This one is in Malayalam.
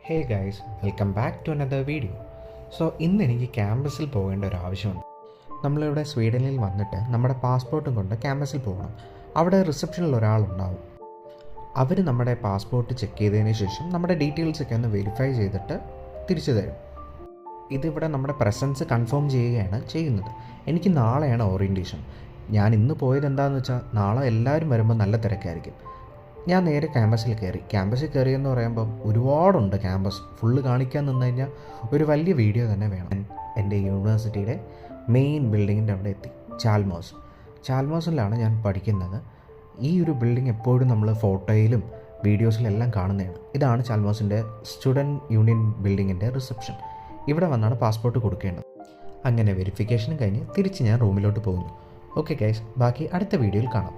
Hey guys, welcome back to another video. ഇന്ന് എനിക്ക് ക്യാമ്പസിൽ പോകേണ്ട ഒരു ആവശ്യമുണ്ട്. നമ്മളിവിടെ സ്വീഡനിൽ വന്നിട്ട് നമ്മുടെ പാസ്പോർട്ടും കൊണ്ട് ക്യാമ്പസിൽ പോകണം. അവിടെ റിസപ്ഷനിൽ ഒരാളുണ്ടാവും. അവർ നമ്മുടെ പാസ്പോർട്ട് ചെക്ക് ചെയ്തതിന് ശേഷം നമ്മുടെ ഡീറ്റെയിൽസൊക്കെ ഒന്ന് വെരിഫൈ ചെയ്തിട്ട് തിരിച്ചു തരും. ഇതിവിടെ നമ്മുടെ പ്രസൻസ് കൺഫേം ചെയ്യുകയാണ് ചെയ്യുന്നത്. എനിക്ക് നാളെയാണ് ഓറിയൻറ്റേഷൻ. ഞാൻ ഇന്ന് പോയത് എന്താണെന്ന് വെച്ചാൽ നാളെ എല്ലാവരും വരുമ്പോൾ നല്ല തിരക്കായിരിക്കും. ഞാൻ നേരെ ക്യാമ്പസിൽ കയറിയെന്ന് പറയുമ്പം ഒരുപാടുണ്ട്. ക്യാമ്പസ് ഫുള്ള് കാണിക്കാൻ നിന്ന് കഴിഞ്ഞാൽ ഒരു വലിയ വീഡിയോ തന്നെ വേണം. എൻ്റെ യൂണിവേഴ്സിറ്റിയുടെ മെയിൻ ബിൽഡിങ്ങിൻ്റെ അവിടെ എത്തി. ചാൽമോസിലാണ് ഞാൻ പഠിക്കുന്നത്. ഈ ഒരു ബിൽഡിംഗ് എപ്പോഴും നമ്മൾ ഫോട്ടോയിലും വീഡിയോസിലെല്ലാം കാണുന്നതാണ്. ഇതാണ് ചാൽമോസിൻ്റെ സ്റ്റുഡൻറ്റ് യൂണിയൻ ബിൽഡിങ്ങിൻ്റെ റിസപ്ഷൻ. ഇവിടെ വന്നാണ് പാസ്പോർട്ട് കൊടുക്കേണ്ടത്. അങ്ങനെ വെരിഫിക്കേഷനും കഴിഞ്ഞ് തിരിച്ച് ഞാൻ റൂമിലോട്ട് പോകുന്നു. ഓക്കെ ഗൈസ്, ബാക്കി അടുത്ത വീഡിയോയിൽ കാണാം.